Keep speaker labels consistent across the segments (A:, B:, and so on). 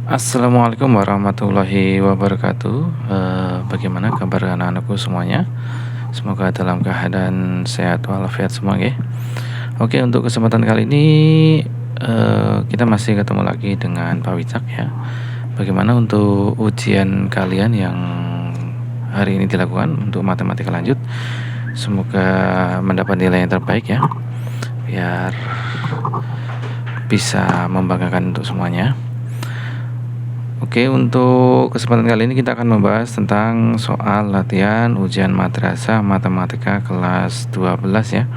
A: Assalamualaikum warahmatullahi wabarakatuh. Bagaimana kabar anak-anakku semuanya? Semoga dalam keadaan sehat walafiat semua, ya. Oke, untuk kesempatan kali ini kita masih ketemu lagi dengan Pak Wicak, ya. Bagaimana untuk ujian kalian yang hari ini dilakukan untuk matematika lanjut? Semoga mendapat nilai yang terbaik, ya, biar bisa membanggakan untuk semuanya. Oke, untuk kesempatan kali ini kita akan membahas tentang soal latihan ujian madrasah matematika kelas 12, ya.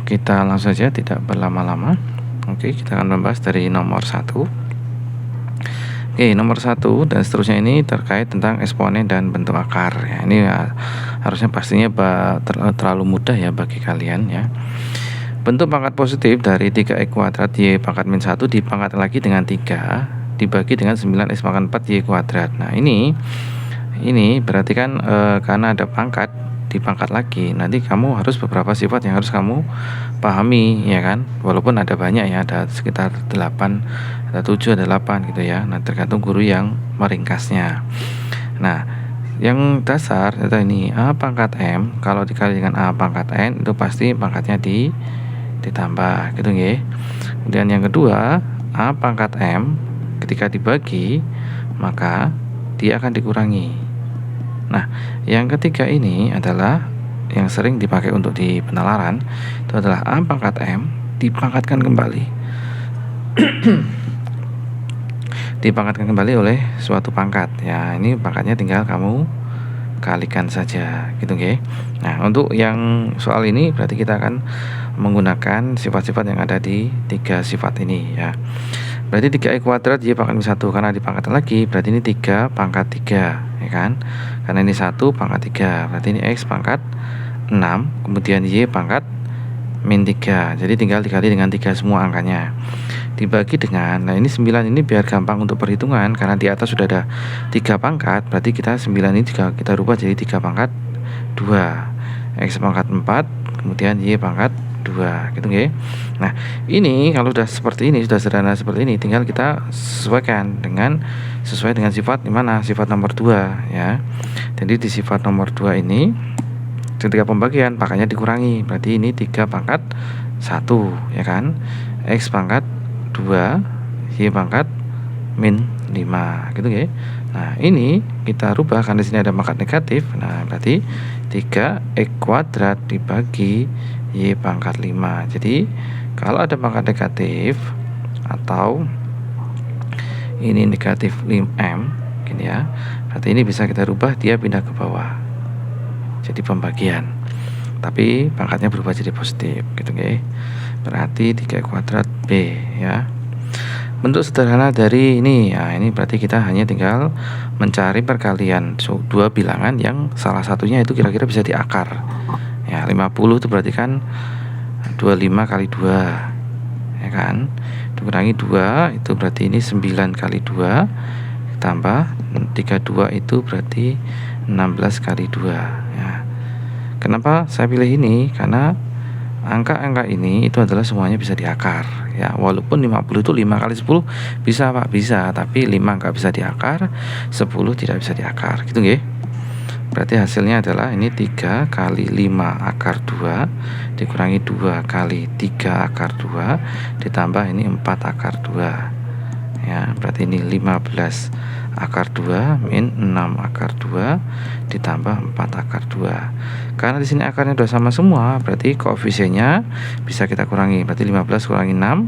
A: Kita langsung saja, tidak berlama-lama. Oke, kita akan membahas dari nomor 1. Oke, nomor 1 dan seterusnya ini terkait tentang eksponen dan bentuk akar, ya. Ini ya, harusnya pastinya terlalu mudah ya bagi kalian, ya. Bentuk pangkat positif dari 3x kuadrat y pangkat min 1 dipangkat lagi dengan 3 dibagi dengan 9x pangkat 4 y kuadrat. Nah, ini berarti kan karena ada pangkat dipangkat lagi, nanti kamu harus beberapa sifat yang harus kamu pahami, ya kan? Walaupun ada banyak, ya, ada sekitar 8, ada 7, ada 8 gitu, ya. Nah, tergantung guru yang meringkasnya. Nah, yang dasar itu ini A pangkat M kalau dikali dengan A pangkat N itu pasti pangkatnya ditambah gitu, nggih. Kemudian yang kedua, A pangkat M ketika dibagi maka dia akan dikurangi. Nah, yang ketiga ini adalah yang sering dipakai untuk di penalaran, itu adalah A pangkat M dipangkatkan kembali dipangkatkan kembali oleh suatu pangkat, ya. Ini pangkatnya tinggal kamu kalikan saja gitu, nggih. Nah, untuk yang soal ini berarti kita akan menggunakan sifat-sifat yang ada di 3 sifat ini, ya. Berarti 3x kuadrat y pangkat min 1 karena dipangkatkan lagi berarti ini 3 pangkat 3, ya kan? Karena ini 1 pangkat 3, berarti ini x pangkat 6, kemudian y pangkat min 3. Jadi tinggal dikali dengan 3 semua angkanya. Dibagi dengan, nah ini 9 ini biar gampang untuk perhitungan karena di atas sudah ada 3 pangkat, berarti kita 9 ini juga kita rubah jadi 3 pangkat 2. X pangkat 4, kemudian y pangkat 2 gitu, nggih. Nah, ini kalau sudah seperti ini, sudah sederhana seperti ini, tinggal kita sesuaikan sesuai dengan sifat di mana? Sifat nomor 2, ya. Jadi di sifat nomor 2 ini ketika pembagian pangkatnya dikurangi, berarti ini 3 pangkat 1, ya kan? X pangkat 2, y pangkat min 5 gitu, nggih. Nah, ini kita rubah karena di sini ada pangkat negatif. Nah, berarti 3x kuadrat dibagi y pangkat 5. Jadi kalau ada pangkat negatif atau ini negatif 5m gini, ya, berarti ini bisa kita rubah, dia pindah ke bawah jadi pembagian, tapi pangkatnya berubah jadi positif gitu, nggih. Berarti 3x kuadrat b, ya. Bentuk sederhana dari ini, ya, ini berarti kita hanya tinggal mencari perkalian dua bilangan yang salah satunya itu kira-kira bisa diakar. Ya, 50 itu berarti kan 25 kali 2, ya kan? Dikurangi 2 itu berarti ini 9 kali 2 tambah 32 itu berarti 16 kali 2, ya. Kenapa saya pilih ini? Karena angka-angka ini itu adalah semuanya bisa diakar, ya. Walaupun 50 itu 5 kali 10 bisa, Pak, bisa, tapi 5 nggak bisa diakar, 10 tidak bisa diakar gitu, nggih. Berarti hasilnya adalah ini 3 kali 5 akar 2 dikurangi 2 kali 3 akar 2 ditambah ini 4 akar 2, ya. Berarti ini 15 akar 2 min 6 akar 2 ditambah 4 akar 2. Karena di sini akarnya sudah sama semua, berarti koefisiennya bisa kita kurangi. Berarti 15 kurangi 6,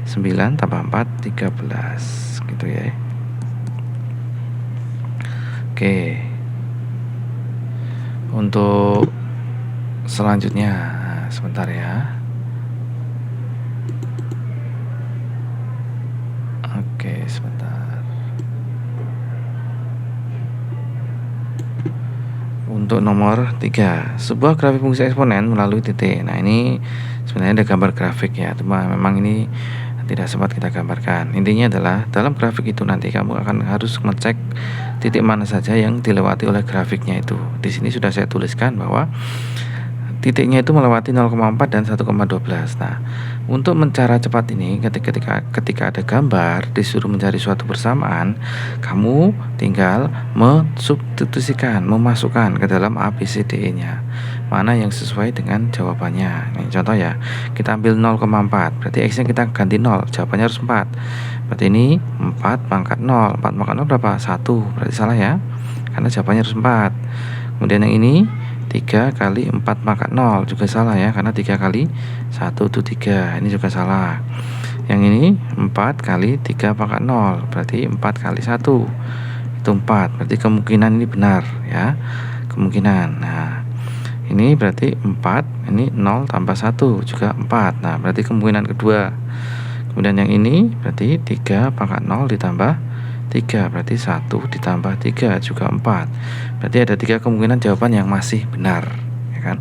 A: 9 tambah 4, 13 gitu, ya. Oke. Untuk selanjutnya, sebentar, ya. Oke, sebentar. Untuk nomor 3, sebuah grafik fungsi eksponen melalui titik. Nah, ini sebenarnya ada gambar grafik, ya, cuma memang ini tidak sempat kita gambarkan. Intinya adalah dalam grafik itu nanti kamu akan harus mengecek titik mana saja yang dilewati oleh grafiknya itu. Di sini sudah saya tuliskan bahwa titiknya itu melewati 0,4 dan 1,12. Nah, Untuk cara cepat ini ketika ada gambar disuruh mencari suatu persamaan, kamu tinggal memasukkan ke dalam ABCDE-nya. Mana yang sesuai dengan jawabannya. Nih, contoh ya, kita ambil 0,4, berarti X-nya kita ganti 0, jawabannya harus 4. Berarti ini 4 pangkat 0. 4 pangkat 0 berapa? 1. Berarti salah ya. Karena jawabannya harus 4. Kemudian yang ini 3 kali 4 pangkat 0 juga salah ya, karena 3 kali 1 itu 3, ini juga salah. Yang ini 4 kali 3 pangkat 0, berarti 4 kali 1 itu 4, berarti kemungkinan ini benar ya, kemungkinan. Nah ini berarti 4, ini 0 tambah 1 juga 4, nah berarti kemungkinan kedua. Kemudian yang ini berarti 3 pangkat 0 ditambah 3, berarti 1 ditambah 3 juga 4. Berarti ada 3 kemungkinan jawaban yang masih benar, ya kan?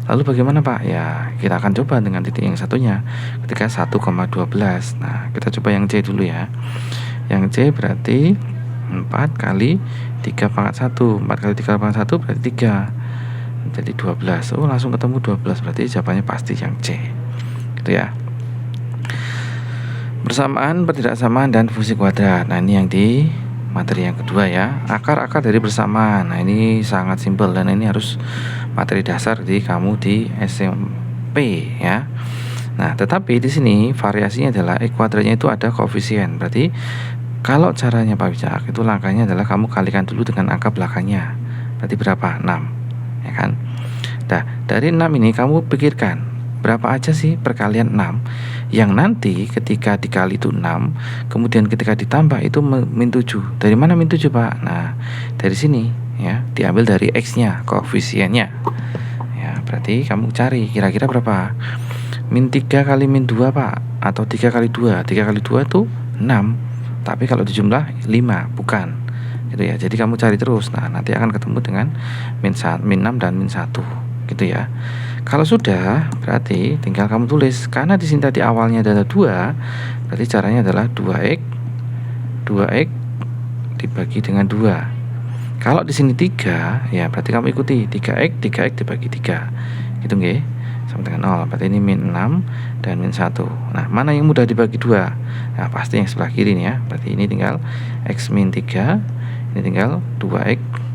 A: Lalu bagaimana Pak? Ya, kita akan coba dengan titik yang satunya ketika 1,12. Nah, kita coba yang C dulu ya. Yang C berarti 4 kali 3 pangkat 1. 4 kali 3 pangkat 1 berarti 3. Jadi 12. Oh, langsung ketemu 12. Berarti jawabannya pasti yang C. Gitu ya. Persamaan, pertidaksamaan, dan fungsi kuadrat. Nah ini yang di materi yang kedua ya, akar-akar dari persamaan. Nah ini sangat simpel dan ini harus materi dasar di kamu di SMP ya. Nah tetapi di sini variasinya adalah kuadratnya itu ada koefisien. Berarti kalau caranya Pak Wicak itu langkahnya adalah kamu kalikan dulu dengan angka belakangnya. Berarti berapa? 6 ya kan. Nah dari 6 ini kamu pikirkan berapa aja sih perkalian 6 yang nanti ketika dikali itu 6, kemudian ketika ditambah itu min 7. Dari mana min 7 Pak? Nah dari sini ya, diambil dari X-nya, koefisiennya ya. Berarti kamu cari kira-kira berapa, min 3 kali min 2 Pak, atau 3 kali 2. 3 kali 2 itu 6, tapi kalau dijumlah 5 bukan gitu ya. Jadi kamu cari terus, nah nanti akan ketemu dengan min 6 dan min 1 gitu ya. Kalau sudah, berarti tinggal kamu tulis. Karena di sini tadi awalnya adalah 2, berarti caranya adalah 2x dibagi dengan 2. Kalau di sini 3, ya berarti kamu ikuti 3x dibagi 3. Gitu nggih? Sama dengan 0. Berarti ini min 6 dan min 1. Nah, mana yang mudah dibagi 2? Nah, pasti yang sebelah kiri nih ya. Berarti ini tinggal x min 3, ini tinggal 2x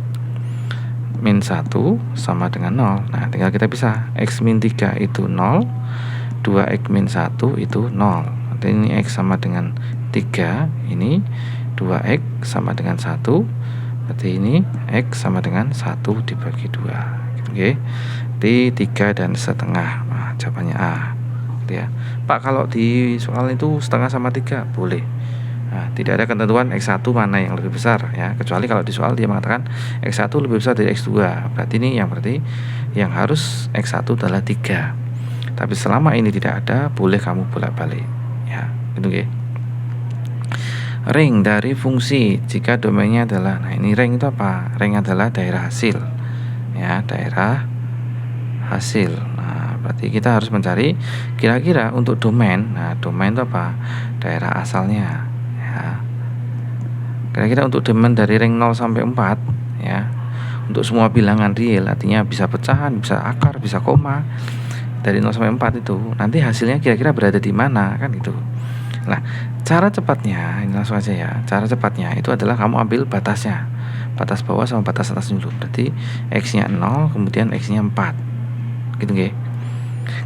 A: min 1 sama dengan 0. Nah tinggal kita pisah, x min 3 itu 0, 2x min 1 itu 0. Nanti ini x sama dengan 3, ini 2x sama dengan 1, berarti ini x sama dengan 1 dibagi 2 gitu, okay? Di 3 dan setengah. Nah jawabannya A gitu ya. Pak kalau di soal itu setengah sama 3 boleh. Nah, tidak ada ketentuan X1 mana yang lebih besar ya, kecuali kalau di soal dia mengatakan X1 lebih besar dari X2. Berarti ini berarti yang harus X1 adalah 3. Tapi selama ini tidak ada, boleh kamu bolak-balik ya, gitu ya. Ring dari fungsi jika domainnya adalah, nah ini ring itu apa? Ring adalah daerah hasil ya, daerah hasil. Nah, berarti kita harus mencari kira-kira untuk domain. Nah, domain itu apa? Daerah asalnya. Ya. Kira-kira untuk domain dari ring 0 sampai 4 ya, untuk semua bilangan real, artinya bisa pecahan, bisa akar, bisa koma, dari 0 sampai 4 itu nanti hasilnya kira-kira berada di mana kan gitu. Nah cara cepatnya ini langsung aja ya, cara cepatnya itu adalah kamu ambil batasnya, batas bawah sama batas atas dulu. Berarti X nya 0, kemudian X nya 4 gitu nggih.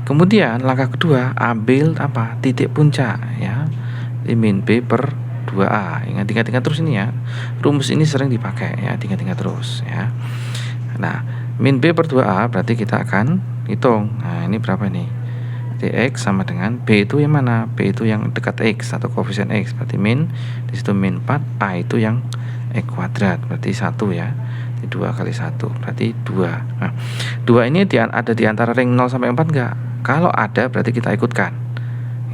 A: Kemudian langkah kedua, ambil apa, titik puncak ya, min B per 2A. Ingat terus ini ya, rumus ini sering dipakai ya, ingat terus ya. Nah min B per 2A berarti kita akan hitung. Nah ini berapa nih, X sama dengan B itu yang mana, B itu yang dekat X atau koefisien X, berarti min disitu min 4, A itu yang X kuadrat, berarti 1 ya, 2 kali 1 berarti 2. Nah 2 ini ada di antara ring 0 sampai 4 enggak? Kalau ada berarti kita ikutkan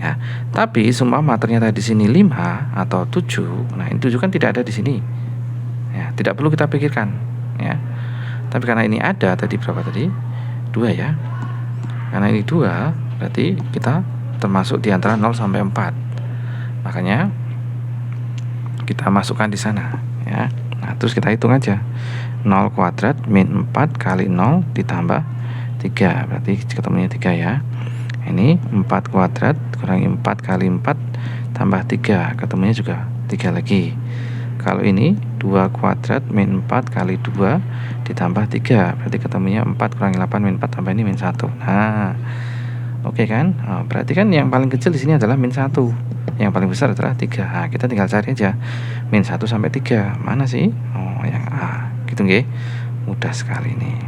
A: ya. Tapi semua ternyata di sini 5 atau 7. Nah, ini 7 kan tidak ada di sini. Ya, tidak perlu kita pikirkan ya. Tapi karena ini ada tadi berapa tadi? 2 ya. Karena ini 2, berarti kita termasuk di antara 0 sampai 4. Makanya kita masukkan di sana ya. Nah, terus kita hitung aja. 0 kuadrat min 4 kali 0 ditambah 3. Berarti ketemunya 3 ya. Ini 4 kuadrat kurangi 4 kali 4 tambah 3, ketemunya juga 3 lagi. Kalau ini 2 kuadrat min 4 kali 2 ditambah 3, berarti ketemunya 4 kurangi 8 min 4 tambah ini min 1. Nah, oke kan? Berarti kan yang paling kecil di sini adalah min 1. Yang paling besar adalah 3. Nah, kita tinggal cari aja min 1 sampai 3. Mana sih? Oh, yang A. Gitu nggih. Mudah sekali nih.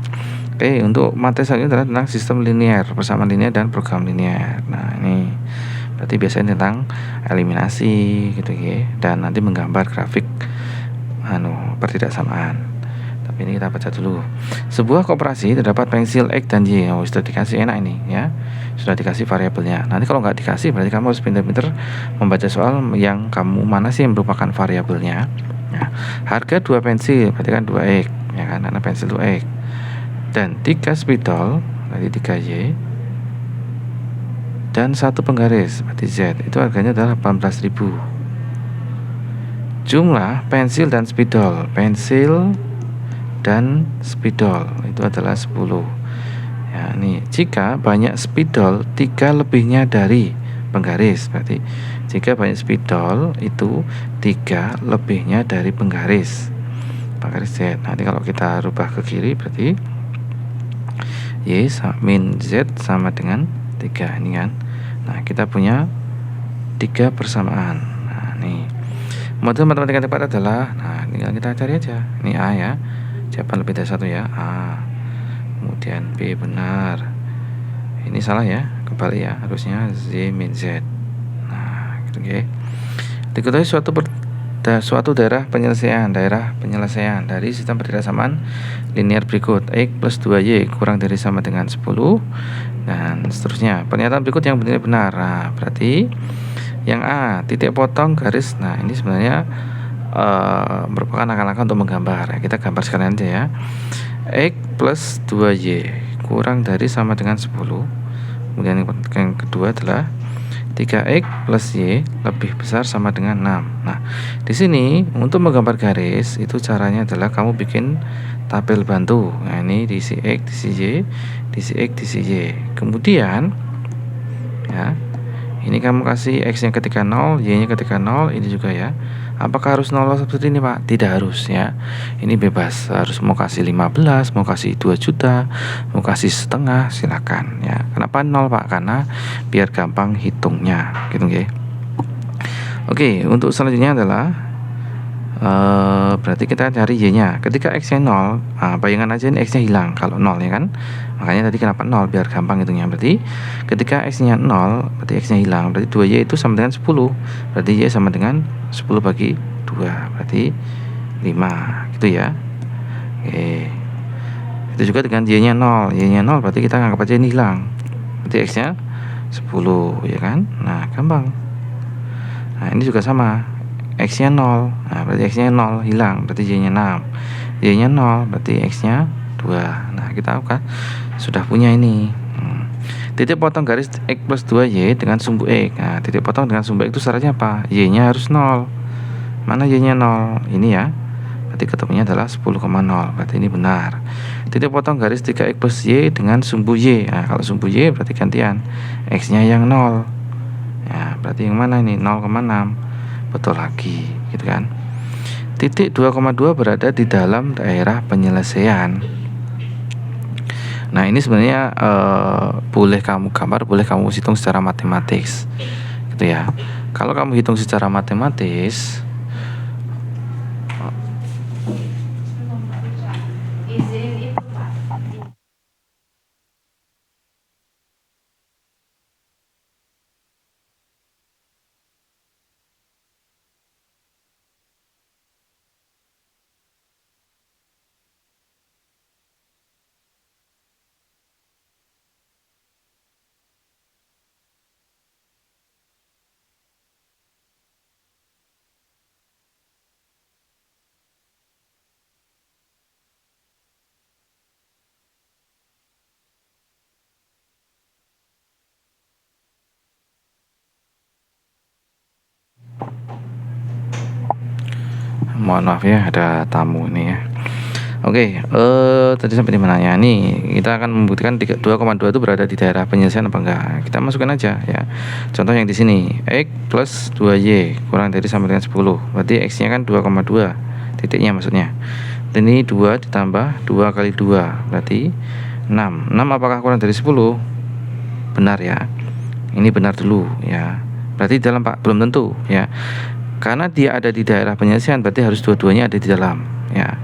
A: Oke, untuk materi selanjutnya adalah tentang sistem linear, persamaan linear dan program linear. Nah, ini berarti biasanya tentang eliminasi gitu ya, dan nanti menggambar grafik pertidaksamaan. Tapi ini kita baca dulu. Sebuah koperasi terdapat pensil X dan Y. Oh, sudah dikasih enak ini ya. Sudah dikasih variabelnya. Nanti kalau nggak dikasih berarti kamu harus pintar-pintar membaca soal yang kamu mana sih yang merupakan variabelnya. Ya. Harga 2 pensil berarti kan 2X ya kan, karena pensil 2X. Dan 3 spidol berarti 3Y, dan 1 penggaris berarti Z, itu harganya adalah 18.000. Jumlah pensil dan spidol itu adalah 10 ya. Nih, jika banyak spidol 3 lebihnya dari penggaris, berarti jika banyak spidol itu 3 lebihnya dari penggaris Z. Nanti kalau kita rubah ke kiri berarti Y min Z sama dengan 3 ini kan. Nah, kita punya 3 persamaan. Nah, nih. Model matematika yang tepat adalah, nah, tinggal kita cari aja. Ini A ya. Jawaban lebih dari 1 ya. A. Kemudian B benar. Ini salah ya. Kembali ya. Harusnya Z min Z. Nah, gitu ya. Diketahui suatu daerah penyelesaian dari sistem pertidaksamaan linear berikut. X plus 2Y kurang dari sama dengan 10 dan seterusnya. Pernyataan berikut yang benar. Nah, berarti yang A, titik potong garis. Nah, ini sebenarnya merupakan langkah-langkah untuk menggambar. Kita gambar sekalian aja ya. X plus 2Y kurang dari sama dengan 10. Kemudian yang kedua adalah 3X plus Y lebih besar sama dengan 6. Nah, di sini untuk menggambar garis itu caranya adalah kamu bikin tabel bantu. Nah, ini diisi X, diisi Y, diisi X, diisi Y. Kemudian ya, ini kamu kasih X-nya ketika 0, Y-nya ketika 0, ini juga ya. Apakah harus 0 seperti ini, Pak? Tidak harus ya. Ini bebas. Harus mau kasih 15, mau kasih 2 juta, mau kasih setengah, silakan ya. Kenapa 0, Pak? Karena biar gampang hitungnya, gitu nggih. Oke, untuk selanjutnya adalah berarti kita cari Y-nya. Ketika X-nya 0, bayangan aja ini X-nya hilang kalau 0 ya kan. Makanya tadi kenapa 0, biar gampang hitungnya. Berarti ketika X-nya 0, berarti X-nya hilang. Berarti 2Y itu sama dengan 10. Berarti Y sama dengan 10 bagi 2, berarti 5 gitu ya. Oke. Itu juga dengan Y-nya 0. Y-nya 0 berarti kita anggap aja ini hilang. Berarti X-nya 10 ya kan. Nah, gampang. Nah, ini juga sama. X-nya 0. Nah, berarti X-nya 0 hilang, berarti Y-nya 6. Y-nya 0, berarti X-nya 2. Nah, kita kan sudah punya ini. Titik potong garis X plus 2Y dengan sumbu X. Nah, titik potong dengan sumbu X itu syaratnya apa? Y-nya harus 0. Mana Y-nya 0? Ini ya. Berarti ketemunya adalah 10,0. Berarti ini benar. Titik potong garis 3X plus Y dengan sumbu Y. Nah, kalau sumbu Y berarti gantian. X-nya yang 0. Ya, berarti yang mana ini? 0,6. Betul lagi, gitu kan. Titik 2,2 berada di dalam daerah penyelesaian. Nah, ini sebenarnya boleh kamu gambar, boleh kamu hitung secara matematis, gitu ya. Kalau kamu hitung secara matematis, mohon maaf ya, ada tamu ini ya. Oke, tadi sampai di mana ya? Nih, kita akan membuktikan 2,2 itu berada di daerah penyelesaian apa enggak. Kita masukkan aja ya. Contoh yang di sini, X plus 2Y kurang dari sama dengan 10. Berarti X-nya kan 2,2. Titiknya maksudnya. Ini 2 ditambah 2 kali 2, berarti 6. 6 apakah kurang dari 10? Benar ya. Ini benar dulu ya. Berarti di dalam Pak, belum tentu ya. Karena dia ada di daerah penyelesaian, berarti harus dua-duanya ada di dalam ya.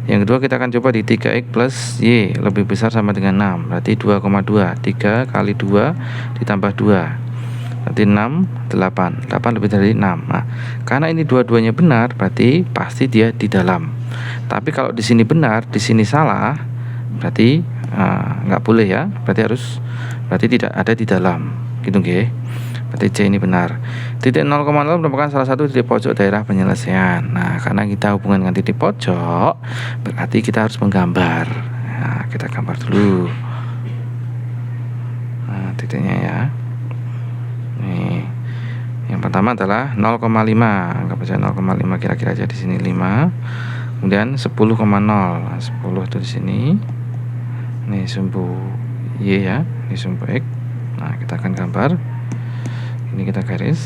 A: Yang kedua kita akan coba di 3x plus y lebih besar sama dengan 6, berarti 2,2. 3 kali 2 ditambah 2, berarti 6, 8 lebih dari 6. Nah, karena ini dua-duanya benar, berarti pasti dia di dalam. Tapi kalau di sini benar, di sini salah, berarti nggak boleh ya, berarti tidak ada di dalam gitu nggih. Berarti C ini benar. Titik 0,0 merupakan salah satu titik pojok daerah penyelesaian. Nah, karena kita hubungan dengan titik pojok, berarti kita harus menggambar. Nah, kita gambar dulu. Nah, titiknya ya. Nih. Yang pertama adalah 0,5. Anggap saja 0,5, kira-kira aja di sini 5. Kemudian 10,0. 10 itu di sini. Nih sumbu Y ya, ini sumbu X. Nah, kita akan gambar. Ini kita garis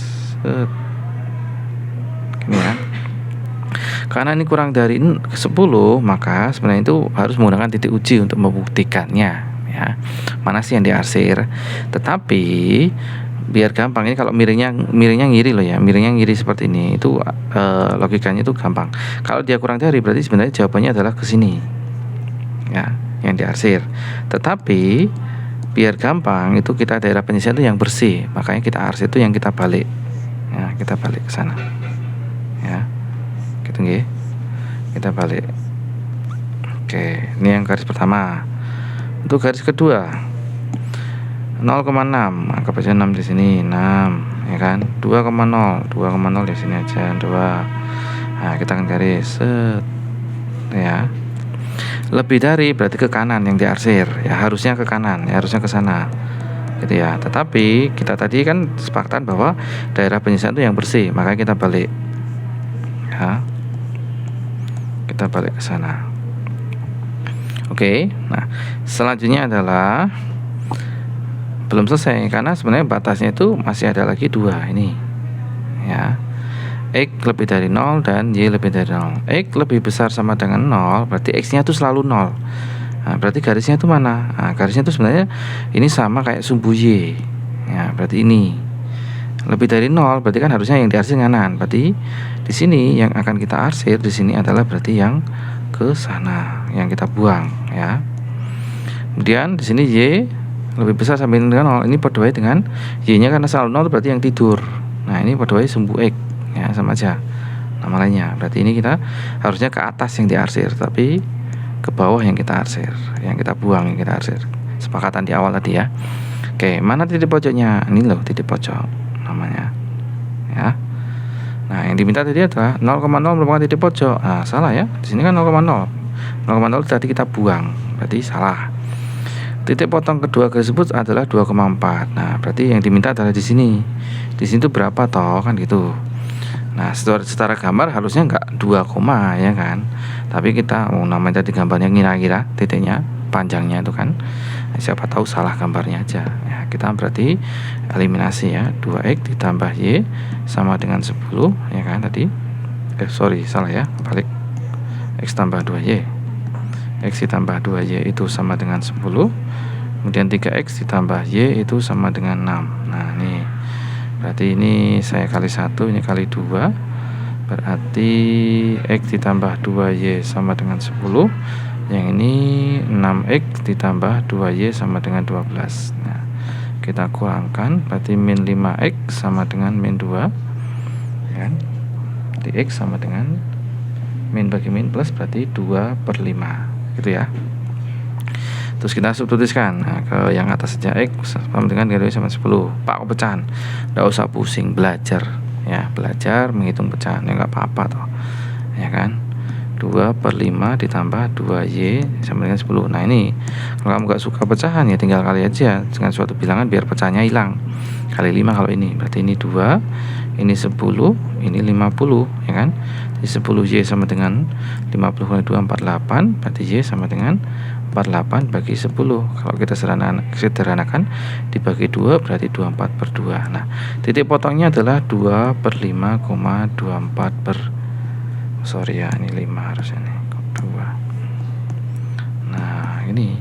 A: ini ya. Karena ini kurang dari 10, maka sebenarnya itu harus menggunakan titik uji untuk membuktikannya ya. Mana sih yang diarsir? Tetapi biar gampang, ini kalau miringnya ngiri loh ya, miringnya ngiri seperti ini, itu logikanya itu gampang. Kalau dia kurang dari, berarti sebenarnya jawabannya adalah ke sini ya, yang diarsir. Tetapi biar gampang, itu kita daerah penyelesaian itu yang bersih, makanya kita arsir itu yang kita balik ya, kita balik ke sana ya, gitu nggih, kita balik. Oke, ini yang garis pertama. Untuk garis kedua 0,6, anggap aja 6 di sini, 6 ya kan. 2,0 di sini aja 2. Nah, kita akan garis set ya. Lebih dari berarti ke kanan yang diarsir ya, harusnya ke kanan ya, harusnya ke sana gitu ya. Tetapi kita tadi kan sepakatan bahwa daerah penyelesaian itu yang bersih, maka kita balik ya, kita balik ke sana. Oke, nah selanjutnya adalah belum selesai, karena sebenarnya batasnya itu masih ada lagi 2 ini ya. X lebih dari 0 dan Y lebih dari 0. X lebih besar sama dengan 0, berarti X-nya itu selalu 0. Nah, berarti garisnya itu mana? Nah, garisnya itu sebenarnya ini sama kayak sumbu Y ya, berarti ini lebih dari 0, berarti kan harusnya yang diarsir kanan. Berarti di sini yang akan kita arsir di sini adalah berarti yang ke sana, yang kita buang ya. Kemudian di sini Y lebih besar sampai dengan 0, ini padahal dengan Y-nya karena selalu 0, berarti yang tidur. Nah, ini padahal sumbu X ya, sama aja nama lainnya. Berarti ini kita harusnya ke atas yang diarsir, tapi ke bawah yang kita arsir, yang kita buang yang kita arsir. Sepakatan di awal tadi ya. Oke, mana titik pojoknya? Ini loh titik pojok namanya ya. Nah, yang diminta tadi adalah 0,0 merupakan titik pojok. Nah, salah ya. Di sini kan 0,0. 0,0 tadi kita buang, berarti salah. Titik potong kedua garis tersebut adalah 2,4. Nah, berarti yang diminta adalah di sini. Di sini tuh berapa toh kan gitu. Nah, secara gambar harusnya enggak 2, ya kan. Tapi kita namanya tadi gambarnya kira-kira titiknya panjangnya itu kan. Nah, siapa tahu salah gambarnya aja. Ya, kita berarti eliminasi ya. 2x ditambah y sama dengan 10 ya kan tadi. Salah ya, balik. X tambah 2y. X ditambah 2y itu sama dengan 10. Kemudian 3x ditambah y itu sama dengan 6. Nah, ini berarti ini saya kali 1, ini kali 2, berarti X ditambah 2Y sama dengan 10. Yang ini 6X ditambah 2Y sama dengan 12. Nah, kita kurangkan, berarti min 5X sama dengan min 2 ya. Di X sama dengan min bagi min plus, berarti 2/5 gitu ya. Terus kita substitusikan ke yang atas saja, X sama dengan garis sama 10. Pak pecahan, nggak usah pusing, belajar ya, belajar menghitung pecahan ya, nggak apa-apa toh ya kan. 2/5 ditambah 2Y sama dengan 10. Nah, ini kalau kamu nggak suka pecahan ya tinggal kali aja dengan suatu bilangan biar pecahannya hilang. Kali 5 kalau ini, berarti ini 2, ini 10, ini 50 ya kan. Di 10Y sama dengan 50 kali 2 48, berarti Y sama dengan 48 bagi 10. Kalau kita sederhanakan dibagi 2 berarti 24/2. Nah, titik potongnya adalah 2 per 5,24 per, sorry ya, ini 5 harusnya nih, 2. Nah, ini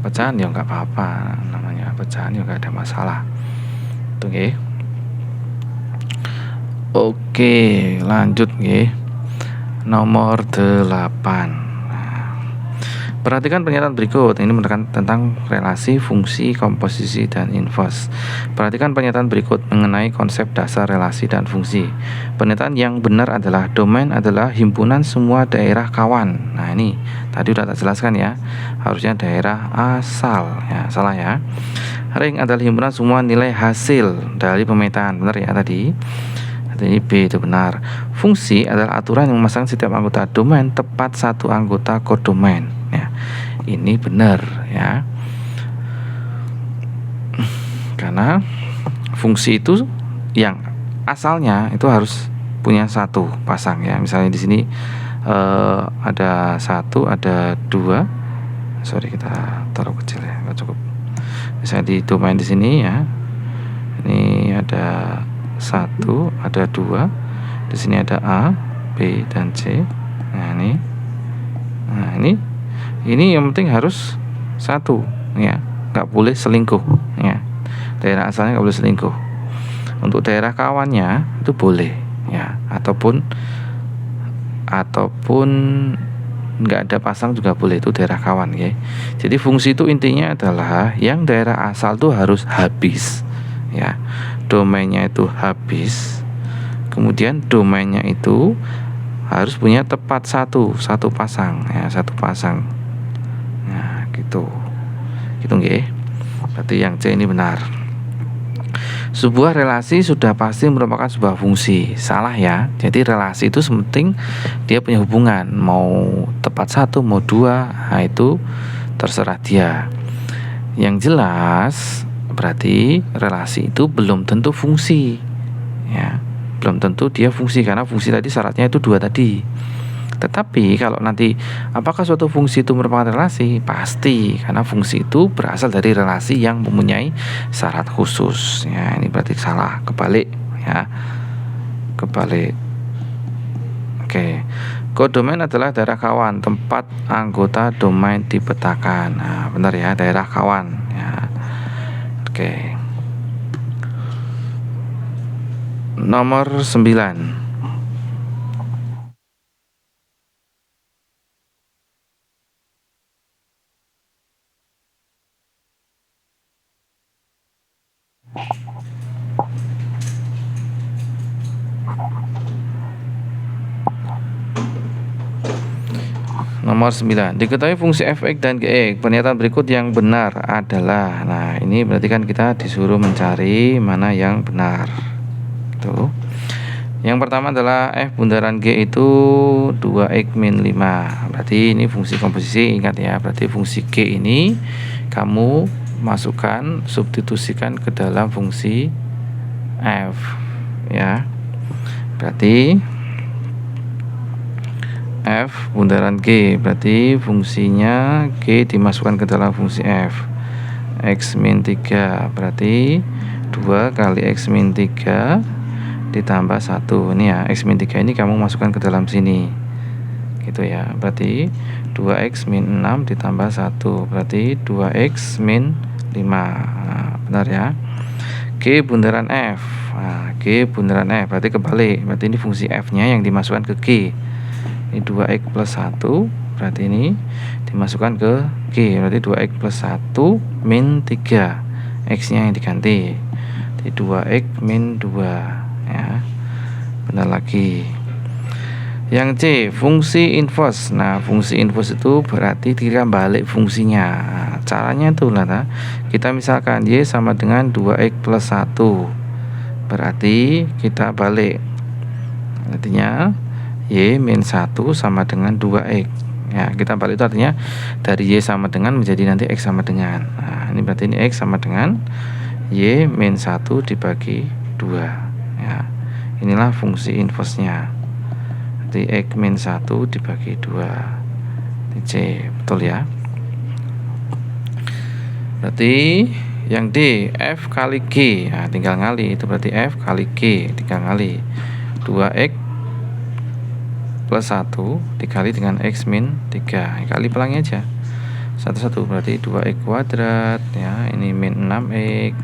A: pecahan ya nggak apa-apa, namanya pecahan ya nggak ada masalah. Oke. Oke, lanjut nggih. Nomor 8. Perhatikan pernyataan berikut. Ini menekan tentang relasi, fungsi, komposisi, dan inverse. Perhatikan pernyataan berikut mengenai konsep dasar relasi dan fungsi. Pernyataan yang benar adalah domain adalah himpunan semua daerah kawan. Nah, ini tadi udah tak jelaskan ya. Harusnya daerah asal. Ya, salah ya. Ring adalah himpunan semua nilai hasil dari pemetaan. Benar ya tadi? Jadi B itu benar. Fungsi adalah aturan yang memasang setiap anggota domain tepat satu anggota kodomain. Ya, ini benar ya. Karena fungsi itu yang asalnya itu harus punya satu pasang ya. Misalnya di sini ada 1, ada 2. Sorry, kita taruh kecil ya, nggak cukup. Misalnya di domain di sini ya. Ini ada 1, ada 2. Di sini ada A, B, dan C. Nah, ini yang penting harus satu ya, nggak boleh selingkuh ya. Daerah asalnya nggak boleh selingkuh. Untuk daerah kawannya itu boleh ya, ataupun nggak ada pasang juga boleh, itu daerah kawan ya. Jadi fungsi itu intinya adalah yang daerah asal tuh harus habis ya, domainnya itu habis, kemudian domainnya itu harus punya tepat satu pasang ya, satu pasang. Nah, gitu nggih. Berarti yang C ini benar. Sebuah relasi sudah pasti merupakan sebuah fungsi. Salah ya. Jadi relasi itu sementing dia punya hubungan, mau tepat satu mau 2, nah itu terserah dia. Yang jelas berarti relasi itu belum tentu fungsi ya, belum tentu dia fungsi, karena fungsi tadi syaratnya itu 2 tadi. Tetapi kalau nanti apakah suatu fungsi itu merupakan relasi? Pasti, karena fungsi itu berasal dari relasi yang mempunyai syarat khusus ya. Ini berarti salah, kebalik ya, kebalik. Oke. Kodomain adalah daerah kawan, tempat anggota domain dipetakan. Nah, benar ya, daerah kawan ya. Oke. Nomor 9. Nomor 9. Diketahui fungsi fx dan gx. Pernyataan berikut yang benar adalah. Nah, ini berarti kan kita disuruh mencari mana yang benar. Tuh. Yang pertama adalah f bundaran g itu 2x min 5. Berarti ini fungsi komposisi, ingat ya. Berarti fungsi g ini kamu masukkan, substitusikan ke dalam fungsi f ya. Berarti f bundaran g, berarti fungsinya g dimasukkan ke dalam fungsi f. X min 3 berarti 2 kali x min 3 ditambah 1. Ini ya, x min 3 ini kamu masukkan ke dalam sini gitu ya. Berarti 2x min 6 ditambah 1 berarti 2x min 5. Nah, benar ya. G bundaran f. Nah, G bundaran f berarti kebalik. Berarti ini fungsi f nya yang dimasukkan ke G. Ini 2x plus 1 berarti ini dimasukkan ke G, berarti 2x plus 1 min 3, x nya yang diganti, jadi 2x min 2 ya. Benar lagi. Yang C, fungsi inverse. Nah, fungsi inverse itu berarti kita balik fungsinya. Nah, caranya itu lah, kita misalkan Y sama dengan 2x plus 1, berarti kita balik, artinya Y min 1 sama dengan 2x ya. Kita balik itu artinya dari Y sama dengan menjadi nanti X sama dengan. Nah, ini berarti ini X sama dengan Y min 1 dibagi 2 ya. Inilah fungsi inverse nya. Berarti X min 1 dibagi 2 C, betul ya. Berarti yang D F kali G, nah, tinggal ngali, itu berarti F kali G, tinggal ngali 2X plus 1 dikali dengan X min 3, kali pelangi aja satu-satu, berarti 2X kuadrat ya, ini min 6X,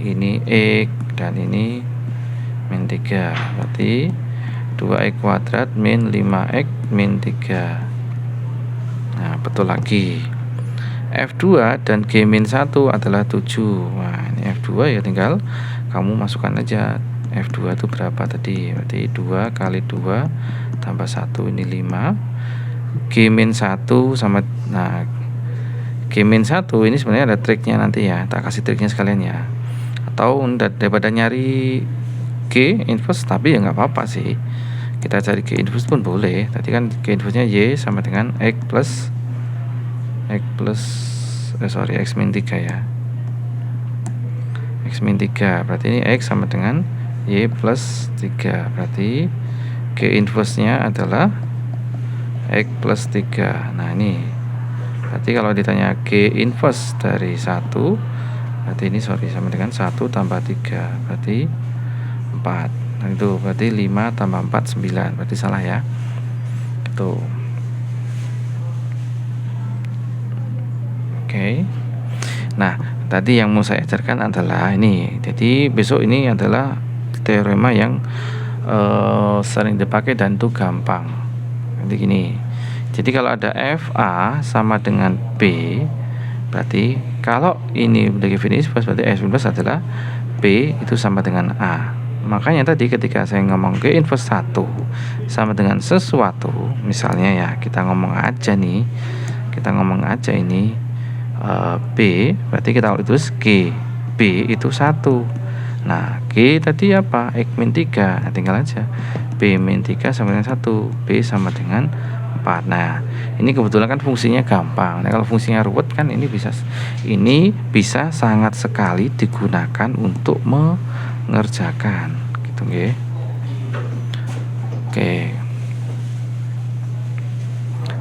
A: ini X, dan ini min 3, berarti 2X kuadrat min 5X min 3. Nah, betul lagi. F2 dan G min 1 adalah 7. Nah, ini F2 ya tinggal kamu masukkan aja. F2 itu berapa tadi? Berarti 2 kali 2 tambah 1, ini 5. G min 1 sama, nah G min 1 ini sebenarnya ada triknya nanti ya. Tak kasih triknya sekalian ya. Atau daripada nyari G inverse, tapi ya nggak apa-apa sih. Kita cari G inverse pun boleh. Tadi kan G inverse-nya Y sama dengan X min 3 ya. X min 3, berarti ini X sama dengan Y plus 3, berarti G inverse-nya adalah X plus 3. Nah ini berarti kalau ditanya G inverse dari 1, berarti ini sama dengan 1 tambah 3, berarti 4. Nah itu berarti 5 tambah 4 9, berarti salah ya. Itu oke. Nah, tadi yang mau saya ajarkan adalah ini. Jadi besok ini adalah teorema yang sering dipakai dan itu gampang. Nanti gini. Jadi kalau ada FA sama dengan B, berarti kalau ini definisi berarti F inverse adalah B itu sama dengan A. Makanya tadi ketika saya ngomong G inverse 1 sama dengan sesuatu, misalnya ya kita ngomong aja nih, ini B, berarti kita tulis G, B itu 1. Nah G tadi apa? X min 3, nah, tinggal aja B min 3 sama dengan 1, B sama dengan 4. Nah ini kebetulan kan fungsinya gampang. Nah kalau fungsinya ruwet kan ini bisa sangat sekali digunakan untuk mengerjakan gitu nggih.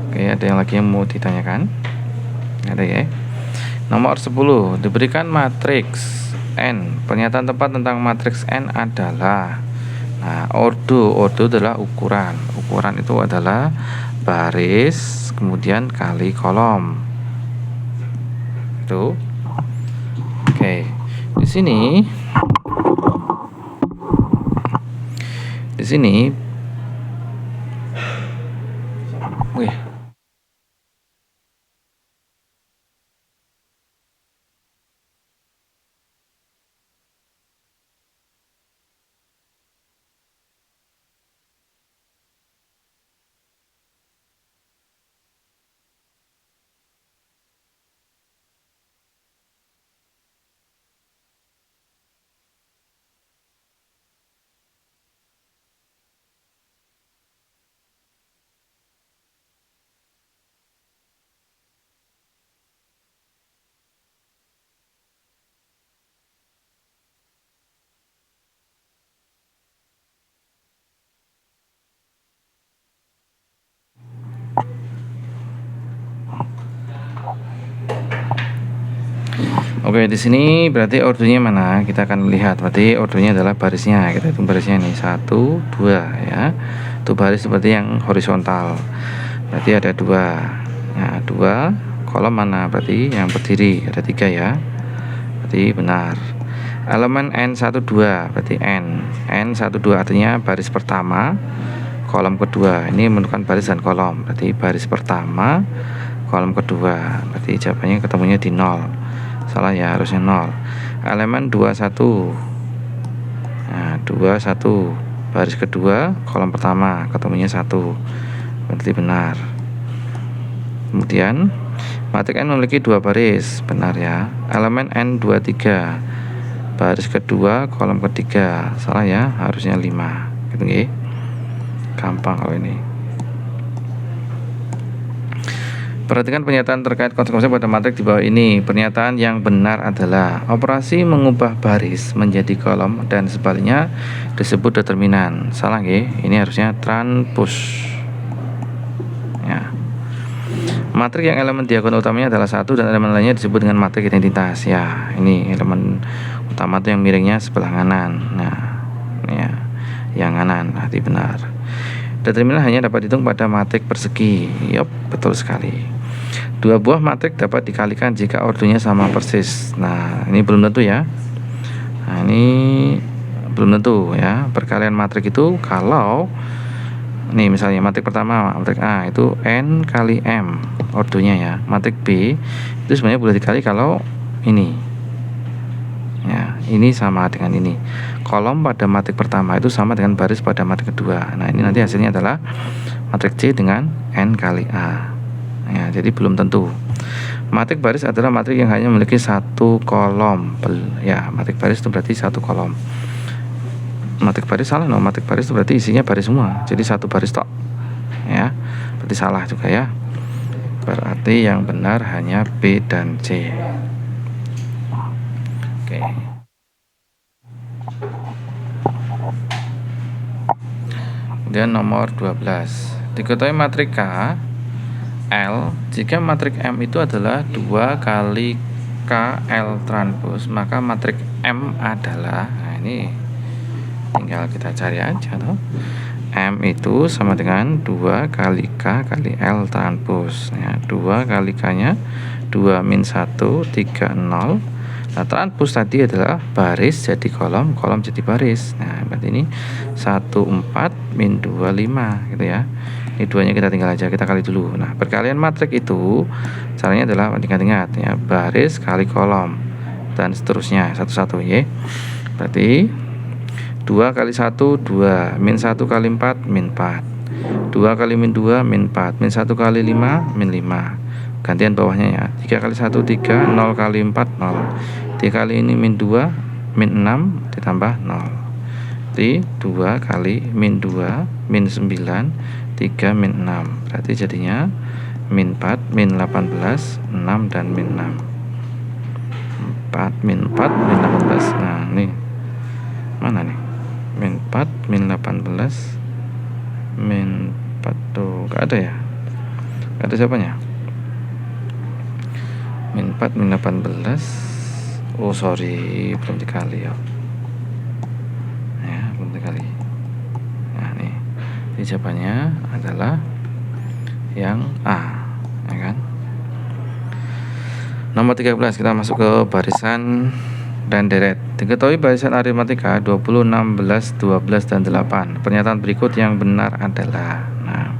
A: Oke, ada yang lagi yang mau ditanyakan? Ada ya. Nomor 10, diberikan matriks N. Pernyataan tepat tentang matriks N adalah, nah, ordo adalah ukuran. Ukuran itu adalah baris kemudian kali kolom. Itu. Oke. Di sini wih. Oke, di sini berarti ordonya mana? Kita akan melihat. Berarti ordonya adalah barisnya. Kita hitung barisnya nih, 1 2 ya. Itu baris seperti yang horizontal. Berarti ada 2. Nah, 2 kolom mana? Berarti yang berdiri ada 3 ya. Berarti benar. Elemen N12 berarti N12 artinya baris pertama, kolom kedua. Ini menentukan baris dan kolom. Berarti baris pertama, kolom kedua. Berarti jawabannya ketemunya di 0. Salah ya, harusnya 0. Elemen 21. Nah, 21 baris kedua, kolom pertama, ketemunya 1. Berarti benar. Kemudian matriks N memiliki 2 baris, benar ya. Elemen N23 baris kedua, kolom ketiga. Salah ya, harusnya 5. Gitu nggih. Gampang kalau ini. Perhatikan pernyataan terkait konsekuensi pada matrik di bawah ini. Pernyataan yang benar adalah operasi mengubah baris menjadi kolom dan sebaliknya disebut determinan. Salah ya, ini harusnya transpose. Ya. Matrik yang elemen diagonal utamanya adalah 1 dan elemen lainnya disebut dengan matrik identitas. Ya, ini elemen utama itu yang miringnya sebelah kanan. Nah, ya, yang kanan berarti benar. Determinan hanya dapat dihitung pada matrik persegi. Yup, betul sekali. Dua buah matrik dapat dikalikan jika ordonya sama persis. Nah, ini belum tentu ya. Nah, ini belum tentu ya. Perkalian matrik itu kalau nih misalnya matrik pertama, matrik A itu N kali M ordonya ya. Matrik B itu sebenarnya boleh dikali kalau ini. Ya, ini sama dengan ini. Kolom pada matrik pertama itu sama dengan baris pada matrik kedua. Nah, ini nanti hasilnya adalah matrik C dengan N kali A. Ya, jadi belum tentu. Matrik baris adalah matrik yang hanya memiliki satu kolom. Ya, matrik baris itu berarti satu kolom. Matrik baris salah, no. Matrik baris itu berarti isinya baris semua. Jadi satu baris tok. Ya, berarti salah juga ya. Berarti yang benar hanya B dan C. Oke. Kemudian nomor 12. Diketahui matrik K L jika matrik M itu adalah 2 kali KL transpose, maka matrik M adalah, nah ini tinggal kita cari aja toh. M itu sama dengan 2 kali K kali L transpose. Ya, 2 kali K nya 2 min 1 3 0. Nah, transpose tadi adalah baris jadi kolom, kolom jadi baris. Nah, berarti ini 1 4 min 2 5 gitu ya. Ini duanya kita tinggal aja, kita kali dulu. Nah, perkalian matrik itu caranya adalah ingat-ingat ya, baris kali kolom dan seterusnya satu-satu ya. Berarti 2 kali 1 2, min 1 kali 4 min 4. 2 kali min 2 min 4, min 1 kali 5 min 5. Gantian bawahnya ya. 3 kali 1 3, 0 kali 4 0. 3 kali ini min 2 min 6 ditambah 0. Jadi 2 kali min 2 min 9 3 min 6. Berarti jadinya min 4 min 18 6 dan min 6. 4 min 4 min 18. Nah, ini mana nih? Min 4 min 18 min 4 tuh gak ada ya? Gak ada siapanya? Min 4 min 18. Oh sorry, belum dikali ya. Ya, belum dikali. Nah, nih. Jadi jawabannya adalah yang A, ya kan? Nomor 13 kita masuk ke barisan dan deret. Diketahui barisan aritmatika 20, 16, 12 dan 8. Pernyataan berikut yang benar adalah. Nah,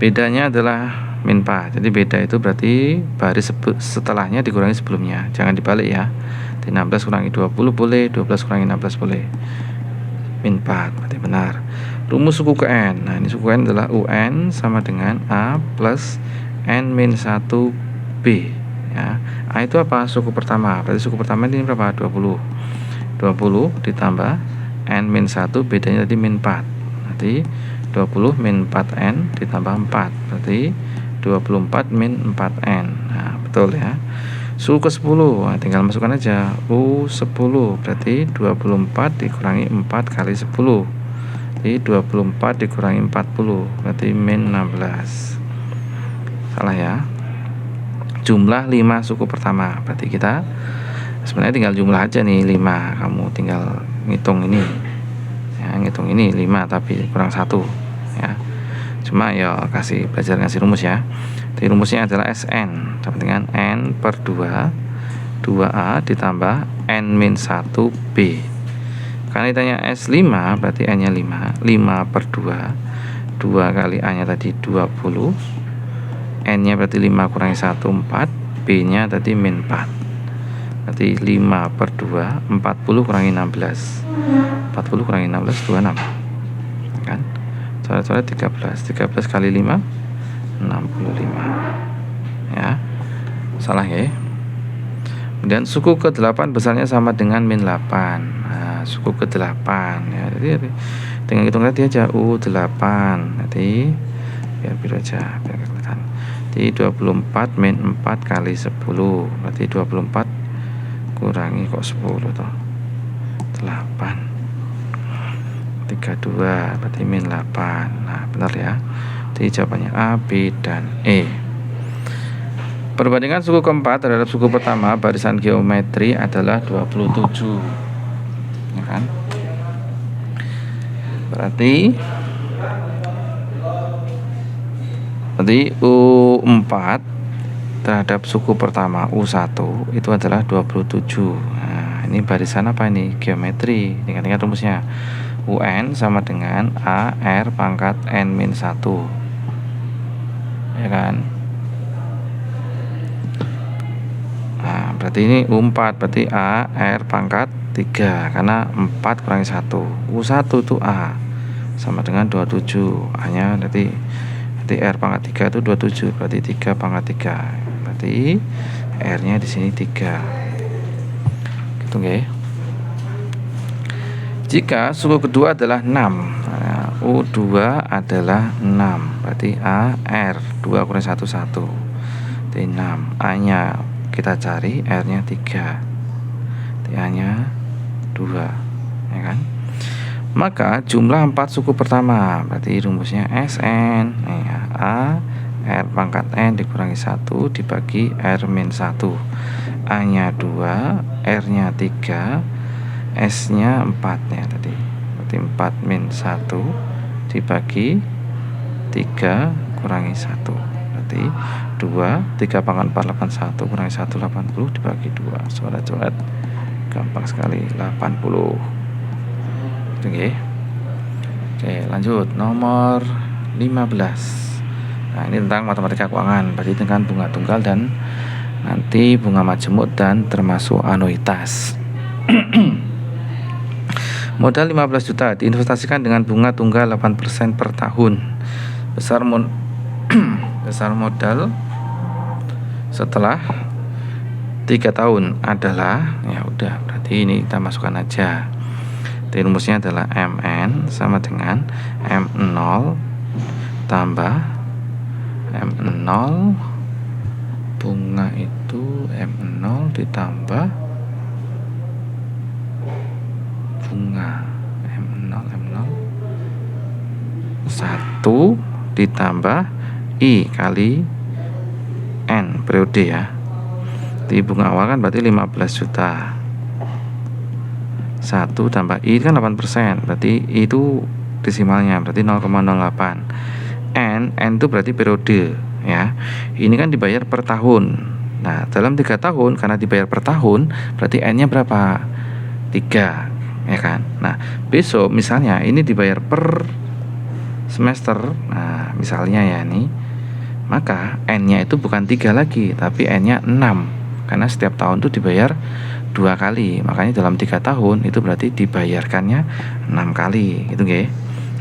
A: bedanya adalah min 4. Jadi beda itu berarti baris setelahnya dikurangi sebelumnya. Jangan dibalik ya. Di 16 kurangi 20 boleh, 12 kurangi 16 boleh. Min 4 berarti benar. Rumus suku ke N. Nah, ini suku N adalah UN sama dengan A plus N min 1B ya. A itu apa? Suku pertama. Berarti suku pertama ini berapa? 20. 20 ditambah N min 1, bedanya tadi min 4. Nanti 20 min 4N ditambah 4. Berarti 24 min 4N. Nah, betul ya. Suku ke 10. Nah, tinggal masukkan aja U10. Berarti 24 dikurangi 4 kali 10. Jadi 24 dikurangi 40 berarti min 16. Salah ya. Jumlah 5 suku pertama. Berarti kita sebenarnya tinggal jumlah aja nih 5. Kamu tinggal ngitung ini. Ya, ngitung ini 5 tapi kurang 1 ya. Cuma ya belajar ngasih rumus ya. Jadi rumusnya adalah SN sama dengan N per 2 2A ditambah N min 1B. Karena ditanya S5 berarti A nya 5 5 per 2 2 kali A nya tadi 20, N nya berarti 5 kurangi 1 4, B nya tadi min 4. Berarti 5 per 2 40 kurangi 16, 40 kurangi 16 26 kan. Coret-coret 13 kali 5 65 ya. Salah ya. Kemudian suku ke-8 besarnya sama dengan min 8. Nah, suku ke-8 ya. Jadi tinggal hitung tadi aja U8. Nanti biar biru aja biar kelihatan. Jadi 24 min 4 kali 10, berarti 24 kurangi kok 10 toh 8, 32 berarti min 8. Nah benar ya. Jadi jawabannya A, B, dan E. Perbandingan suku keempat terhadap suku pertama barisan geometri adalah 27, ya kan? Berarti U4 terhadap suku pertama U1 itu adalah 27. Nah, ini barisan apa ini? Geometri. Ingat-ingat rumusnya. UN sama dengan AR pangkat N-1. Ya kan? Nah, berarti ini U4, berarti AR pangkat 3 karena 4 kurangi 1. U1 itu A sama dengan 27. A-nya berarti R pangkat 3 itu 27, berarti 3 pangkat 3. Berarti R-nya di sini 3. Gitu nggih. Jika suku kedua adalah 6, nah, U2 adalah 6, berarti AR 2 kurangi 1 1. Jadi 6. A-nya kita cari, R-nya 3. A-nya 2, ya kan? Maka jumlah 4 suku pertama, berarti rumusnya SN ya, A R pangkat N dikurangi 1 dibagi R-1. A-nya 2, R-nya 3, S-nya 4 ya tadi. Berarti 4 min 1 dibagi 3 kurangi 1. Berarti 2, 3 pangkat 4 81 kurangi 1 80 dibagi 2. Coret-coret gampang sekali, 80. Oke. Oke, lanjut nomor 15. Nah, ini tentang matematika keuangan, berarti dengan bunga tunggal dan nanti bunga majemuk dan termasuk anuitas. Modal 15 juta diinvestasikan dengan bunga tunggal 8% per tahun. Besar modal setelah 3 tahun adalah, ya udah, berarti ini kita masukkan aja. Jadi rumusnya adalah MN sama dengan M0 tambah M0 bunga itu M0 ditambah bunga M0 1 ditambah I kali N periode ya. Di bunga awal kan berarti 15 juta. 1 tambah I kan 8%, berarti I itu desimalnya, berarti 0,08. N itu berarti periode ya. Ini kan dibayar per tahun. Nah, dalam 3 tahun karena dibayar per tahun, berarti N-nya berapa? 3, ya kan? Nah, besok misalnya ini dibayar per semester. Nah, misalnya ya nih, maka N-nya itu bukan 3 lagi, tapi N-nya 6. Karena setiap tahun itu dibayar 2 kali, makanya dalam 3 tahun itu berarti dibayarkannya 6 kali gitu nggih.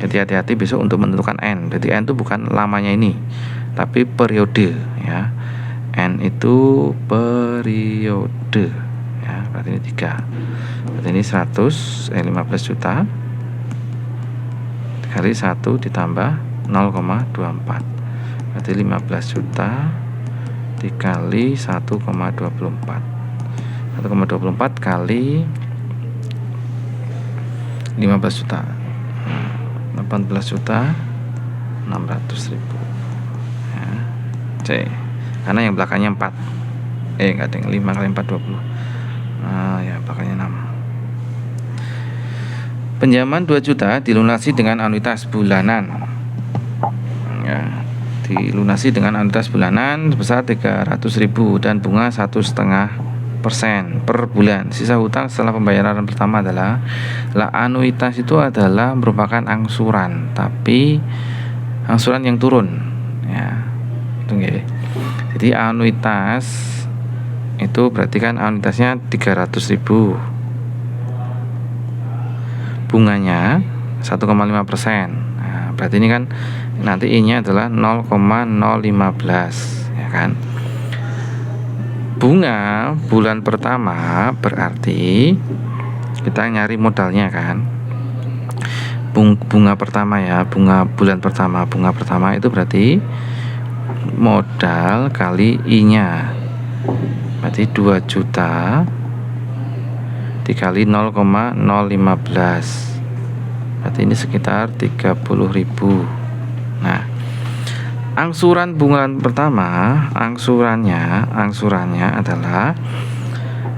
A: Jadi hati-hati besok untuk menentukan N. Berarti N itu bukan lamanya ini, tapi periode ya. N itu periode ya, berarti ini 3. Berarti ini 15 juta kali 1 ditambah 0,24. Berarti 15 juta dikali 1,24. 1,24 kali 15 juta 18 juta 600.000 ya. C, karena yang belakangnya 4 enggak ada, 5 kali 4 20. Nah ya, belakangnya 6. Pinjaman 2 juta dilunasi dengan anuitas bulanan ya, dilunasi dengan anuitas bulanan sebesar 300.000 dan bunga 1,5% per bulan. Sisa hutang setelah pembayaran pertama adalah anuitas itu adalah merupakan angsuran, tapi angsuran yang turun ya. Itu nggih. Jadi anuitas itu berarti kan anuitasnya 300.000. Bunganya 1,5%. Nah, berarti ini kan nanti I-nya adalah 0,015 ya kan. Bunga bulan pertama berarti kita nyari modalnya kan. Bunga pertama ya, bunga bulan pertama, bunga pertama itu berarti modal kali I-nya. Berarti 2 juta dikali 0,015. Berarti ini sekitar 30.000. Nah, angsuran bulan pertama, angsurannya adalah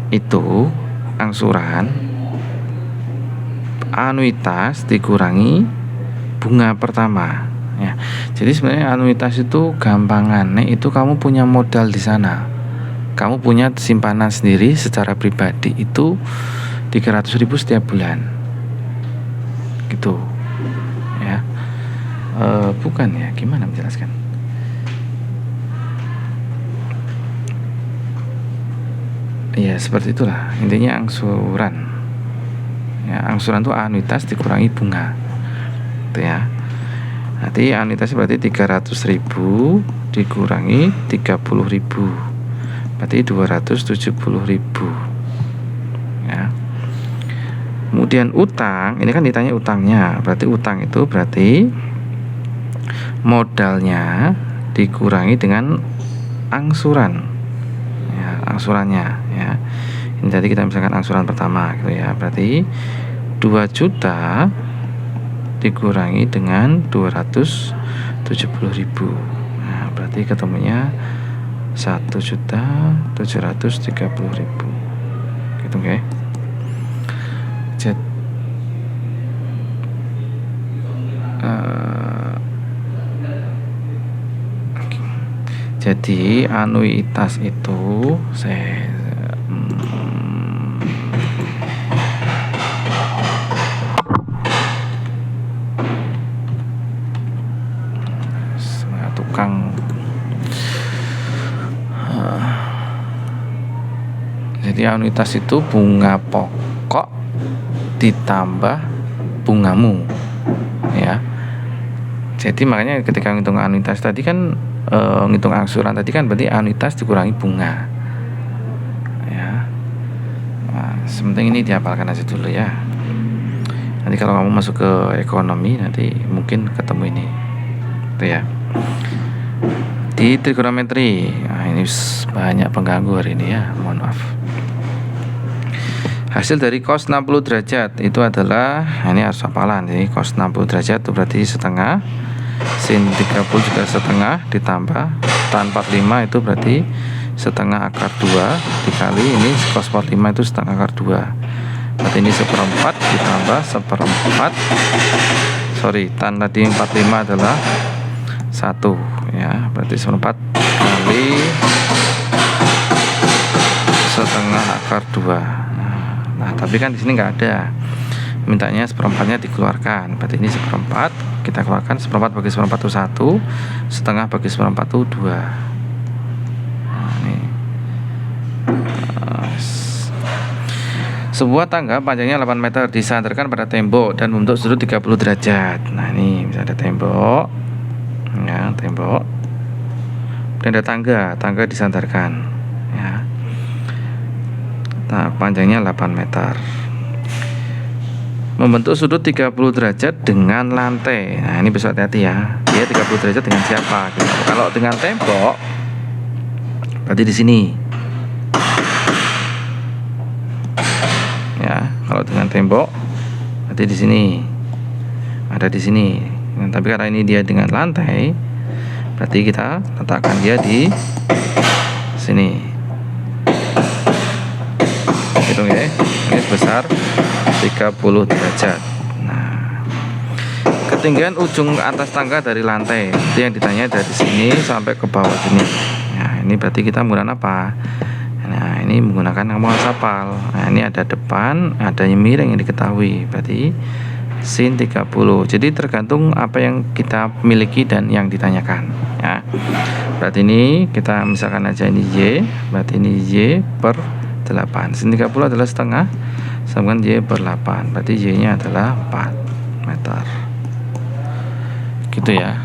A: itu angsuran anuitas dikurangi bunga pertama ya. Jadi sebenarnya anuitas itu gampangan, itu kamu punya modal di sana. Kamu punya simpanan sendiri secara pribadi itu 300.000 setiap bulan. Gitu. Ya. Bukan ya, gimana menjelaskan? Iya, seperti itulah. Intinya angsuran. Ya, angsuran itu anuitas dikurangi bunga. Itu ya. Nanti anuitasnya berarti 300.000 dikurangi 30.000. Berarti 270.000. Ya. Kemudian utang, ini kan ditanya utangnya. Berarti utang itu berarti modalnya dikurangi dengan angsuran. Ya, angsurannya ya. Ini tadi kita misalkan angsuran pertama gitu ya. Berarti 2 juta dikurangi dengan 270.000. Nah, berarti ketemunya 1.730.000. Gitu oke. Jadi anuitas itu tukang. Jadi anuitas itu bunga pokok ditambah bungamu ya. Jadi makanya ketika ngitung anuitas tadi kan ngitung angsuran tadi kan berarti anuitas dikurangi bunga ya. Nah, sepenting ini dihafalkan aja dulu ya. Nanti kalau kamu masuk ke ekonomi nanti mungkin ketemu ini itu ya. Di trigonometri, nah ini banyak pengganggu hari ini ya, mohon maaf. Hasil dari cos 60 derajat itu adalah, nah ini harus hafalan. Jadi cos 60 derajat itu berarti setengah, sin 30 juga setengah, ditambah tan 45 itu berarti setengah akar 2 dikali ini cos 45 itu setengah akar 2. Berarti ini seperempat ditambah seperempat, tan tadi 45 adalah 1 ya, berarti seperempat kali setengah akar 2. Nah, tapi kan di sini nggak ada, mintanya seperempatnya dikeluarkan. Berarti ini seperempat kita keluarkan, seperempat bagi seperempat itu 1, setengah bagi seperempat itu 2. Nah, ini sebuah tangga panjangnya 8 meter disandarkan pada tembok dan membentuk sudut 30 derajat. Nah, ini bisa ada tembok ya, tembok dan ada tangga disandarkan ya. Nah, panjangnya 8 meter membentuk sudut 30 derajat dengan lantai. Nah, ini bisa hati-hati ya, dia 30 derajat dengan siapa gitu. Kalau dengan tembok berarti di sini ya. Kalau dengan tembok berarti di sini, ada di sini. Nah, tapi karena ini dia dengan lantai, berarti kita letakkan dia di sini. Hitung ya. Ini sebesar 30 derajat. Nah, ketinggian ujung atas tangga dari lantai itu yang ditanya dari sini sampai ke bawah sini. Nah, ini berarti kita menggunakan apa? Nah, ini menggunakan kamu harus hafal. Nah, ini ada depan, ada yang miring yang diketahui. Berarti sin 30. Jadi tergantung apa yang kita miliki dan yang ditanyakan ya. Berarti ini kita misalkan aja ini Y, berarti ini Y per 8. Sin 30 adalah setengah, sama Y per 8. Berarti Y nya adalah 4 meter. Gitu ya.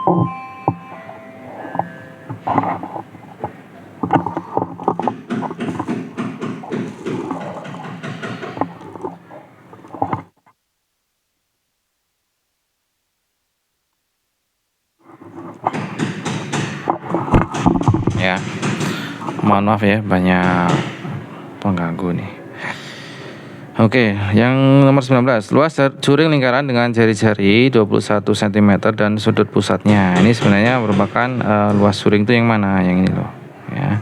A: Ya, mohon maaf ya, banyak pengganggu nih. Oke, yang nomor 19, luas juring lingkaran dengan jari-jari 21 cm dan sudut pusatnya. Ini sebenarnya merupakan luas juring itu yang mana? Yang ini loh, ya.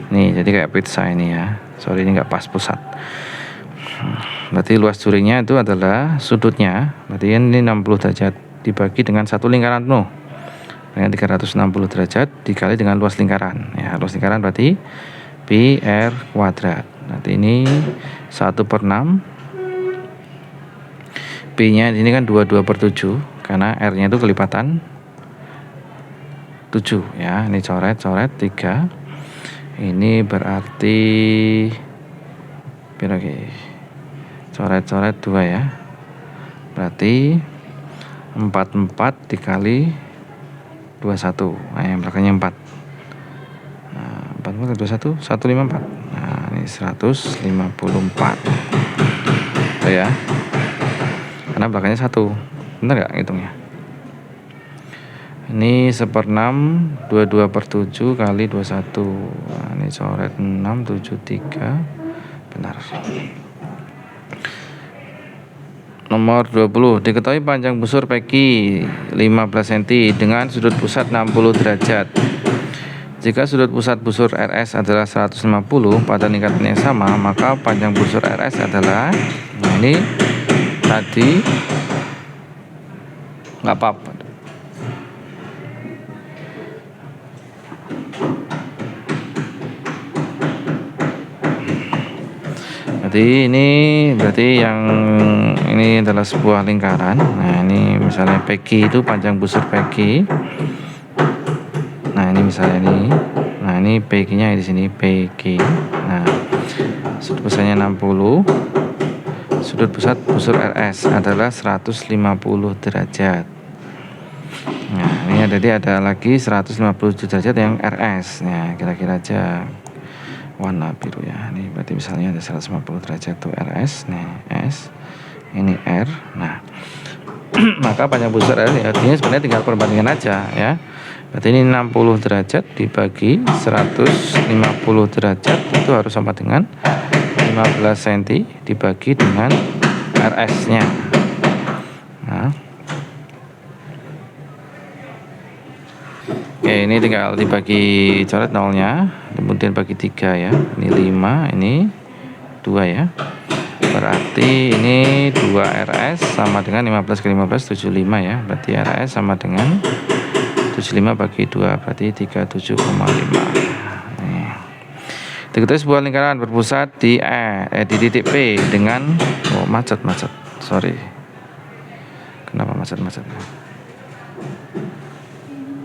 A: Nih, jadi kayak pizza ini ya. Sorry, ini nggak pas pusat. Berarti luas juringnya itu adalah sudutnya. Berarti ini 60 derajat dibagi dengan satu lingkaran penuh. Dengan 360 derajat dikali dengan luas lingkaran. Ya, luas lingkaran berarti pi r kuadrat. Nanti ini 1/6. P-nya ini kan 22/7 karena R-nya itu kelipatan 7 ya. Ini coret-coret 3. Ini berarti oke. Coret-coret 2 ya. Berarti 44 dikali 21. Nah, yang belakangnya 4. Nah, 44 kali 21 154. Nah, ini 154. Tuh ya. Karena belakangnya 1. Benar nggak hitungnya? Ini 1/6 22/7 kali 21. Nah, ini coret 6 73. Benar. Nomor 20, diketahui panjang busur PQ 15 cm dengan sudut pusat 60 derajat. Jika sudut pusat busur RS adalah 150 pada lingkaran yang sama, maka panjang busur RS adalah, nah ini tadi nggak apa-apa. Jadi ini berarti yang ini adalah sebuah lingkaran. Nah, ini misalnya PQ itu panjang busur PQ. Nah, ini misalnya ini. Nah, ini PQ-nya di sini PQ. Nah, sudut pusatnya 60. Sudut pusat busur RS adalah 150 derajat. Nah, ini ada lagi 150 derajat yang RS. Nah, kira-kira aja warna biru ya. Ini berarti misalnya ada 150 derajat tuh RS. Nih, S. Ini R. Nah, maka panjang busur RS artinya sebenarnya tinggal perbandingan aja ya. Berarti ini 60 derajat dibagi 150 derajat itu harus sama dengan 15 cm dibagi dengan RS-nya. Nah. Oke, ini tinggal dibagi coret nolnya, kemudian bagi 3 ya. Ini 5, ini 2 ya. Berarti ini 2 RS sama dengan 15 kali 15 75 ya. Berarti RS sama dengan 75 bagi 2 berarti 37,5. Nih. Diketahui sebuah lingkaran berpusat di titik P dengan macet. Sorry. Kenapa macet?